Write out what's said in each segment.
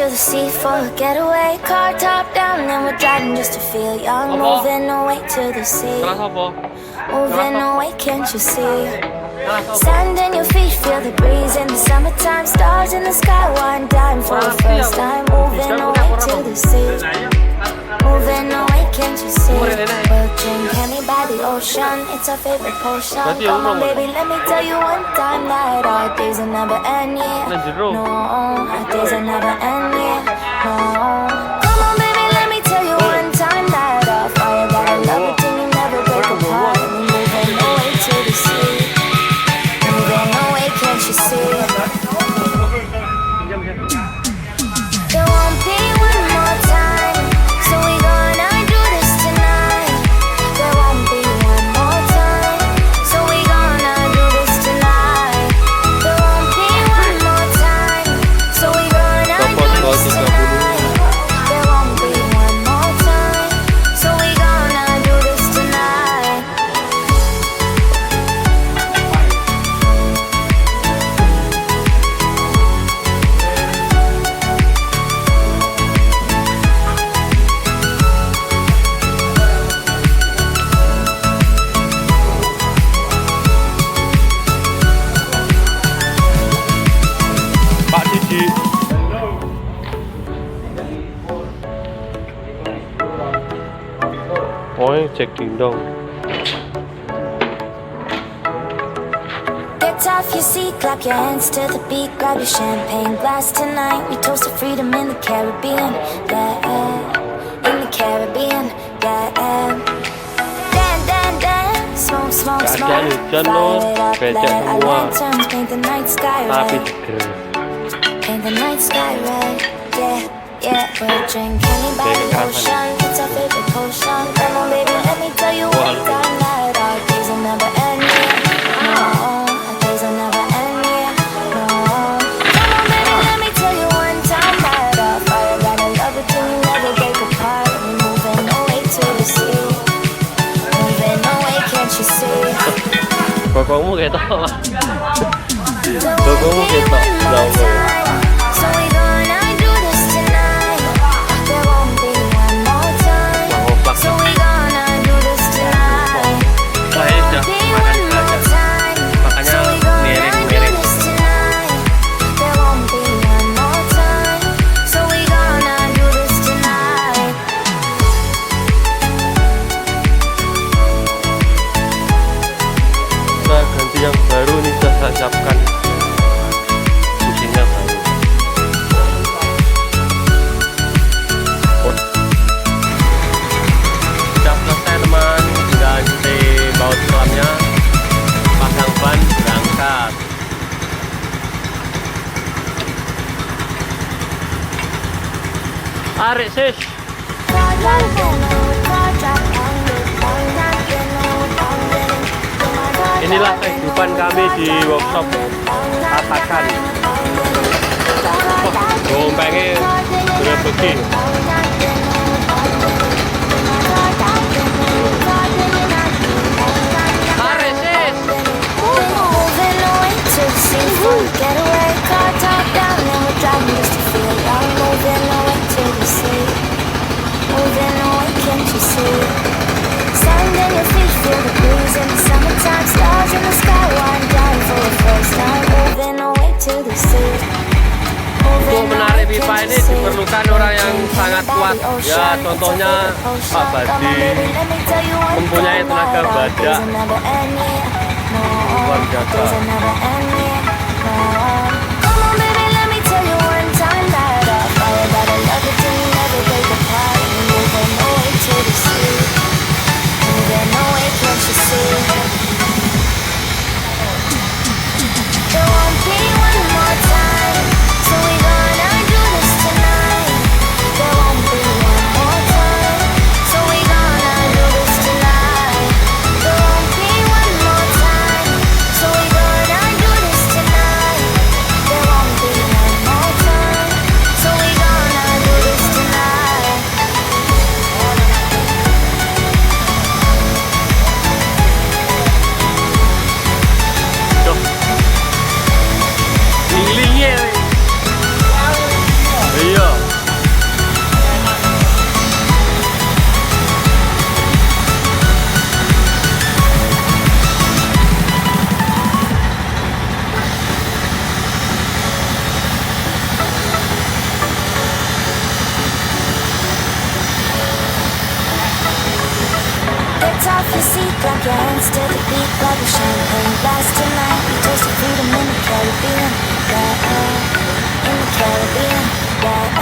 the sea for a getaway. Car top down and we're driving just to feel young. Moving away to the sea. Moving away, can't you see? Sand in your feet, feel the breeze in the summertime. Stars in the sky, one dime for the first time. Moving away to the sea. Moving away, can't you see? We'll drink honey by the ocean. It's our favorite potion. Come on, baby, let me tell you one time that our days will never end, yeah. No, our days will never end, yeah. No. Come on, baby, let me tell you one time that our fire got a love it till you never break apart. And we're moving away to the sea. Moving away, can't you see? There won't be one more time, so we gonna do this tonight. There won't be one more time, so we gonna do this tonight. There won't be one more time, so we gonna do this tonight. There won't be one more time, so we gonna do this tonight. Pak Didi. Oh, cek dong. Get off your seat, clap your hands to the beat. Grab your champagne glass tonight. We toast to freedom in the Caribbean, yeah. In the Caribbean, yeah. Dan, dan, dan. Smoke, smoke, smoke. Keadaan hujan loh, Fire it up, becek let our semua. lanterns paint the night sky Tapi red. seger. Paint the night sky red, yeah, yeah. We'll drink honey by the ocean. It's our favorite potion. Come on, baby, let me tell you one time that our days will never end, yeah. No, our days will never end, yeah. No. Come on, baby, let me tell you one time that our fire got a love it till you never break apart. And we're moving away to the sea. Moving away, can't you see? Bokongmu ketok, Mas. There Bokongmu won't be ketok. one more time, so we gonna do this tonight. There won't be one more time, so we gonna do this tonight. There won't be one more time, so we gonna do this tonight. There won't be one more time, so we gonna do this tonight. Nah, ganti yang baru nih, sudah saya siapkan. Musiknya baru. Sudah selesai teman, tinggal ganti baut selamnya, pasang ban, berangkat. Tarik sis. Inilah kehidupan kami di workshop Tatakan. Gombengnya sudah pergi. Tarik sis. Moving away to the sea for a getaway. Car top down and we're driving just to feel young. Moving away to the sea. Moving away, can't you see? Sand in your feet, feel the breeze in the summertime. Stars in the sky, one dime for the first time. Moving away to the sea. Untuk menarik pipa ini diperlukan orang yang sangat kuat. Ya, contohnya Pak Badi mempunyai tenaga badak luar biasa. There won't be one more time, so we gonna do this tonight. There won't be one more time, so we gonna do this tonight. There won't be one more time, so we gonna do this Get off your seat, clap your hands to the beat, grab a champagne glass tonight. We toast to freedom in the Caribbean, yeah, in the Caribbean, yeah.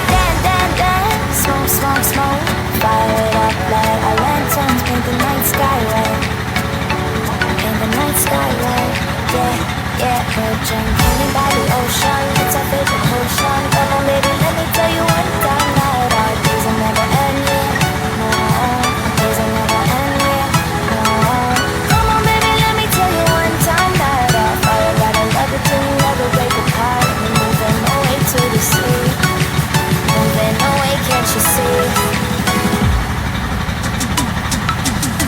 Dance, dance, dance, smoke, smoke, smoke, fire it up, light our lanterns, paint the night sky red, paint the night sky red, yeah, yeah. We'll drink honey by the ocean, it's our favorite potion. Come on, baby, let me tell you one time that our days will never end, yeah. Days will never end, yeah. Come on, baby, let me tell you one time that our fire got a love it till you never break apart. We're moving away to the sea, moving away, can't you see?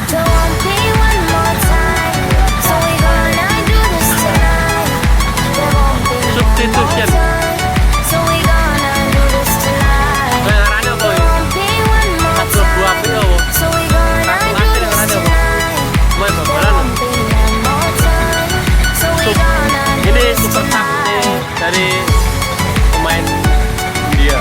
There won't be one more time, so we gonna do this tonight. There won't be one more time, so we gonna do this tonight. There won't be one more time, so we gonna do this tonight. There won't be one more time, so we gonna do Ini this super tough nih tonight. dari pemain India.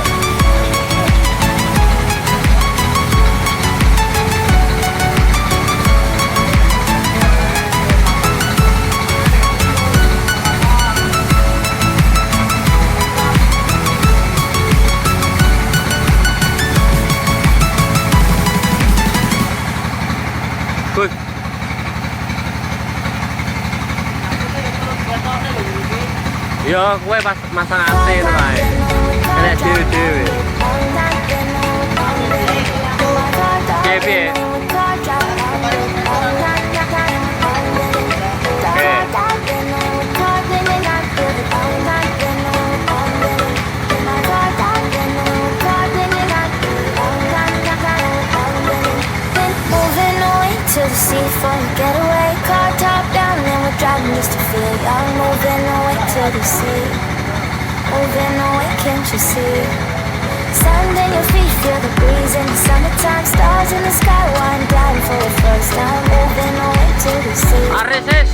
Good. Yo, gue pas masang anten, Rai. Kena dewe-dewe. Dewe. Moving away to the sea for a getaway. Car top down and we're driving just to feel young. Moving away to the sea, moving away, can't you see? Sand in your feet, feel the breeze in the summertime. Stars in the sky, wind down for the first time. Moving away to the sea, Arises.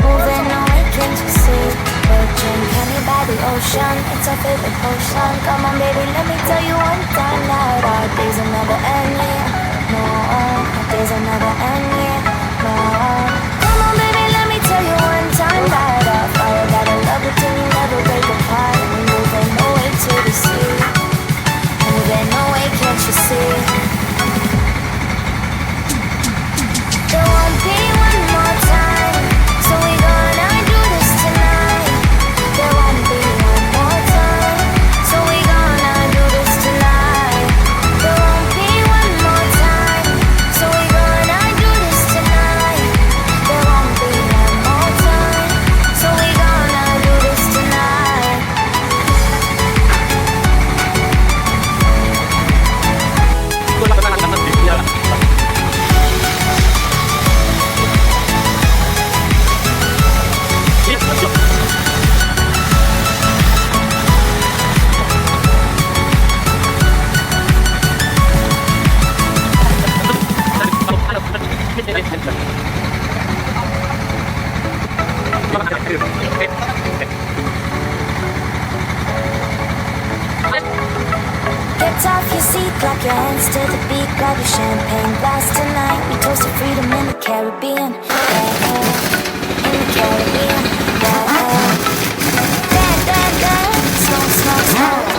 moving away, can't you see? We'll drink honey by the ocean, it's our favorite potion. Come on, baby, let me tell you one time that our days will never end, yeah. No, our days will never end, yeah. No. Come on, baby, let me tell you one time that our fire got a love it till you never break apart. We're moving away to the sea, moving away, can't you see? There won't be one more time, so we gonna do this tonight. There won't be one more time, so we gonna do this tonight. There won't be one more time, so we gonna do this tonight. There won't be one more time, so we gonna do this tonight. Get off your seat, clap your hands to the beat, grab your champagne glass tonight. We toast to freedom in the Caribbean, yeah, in the Caribbean, yeah. Dance, dance, dance, smoke, smoke, smoke.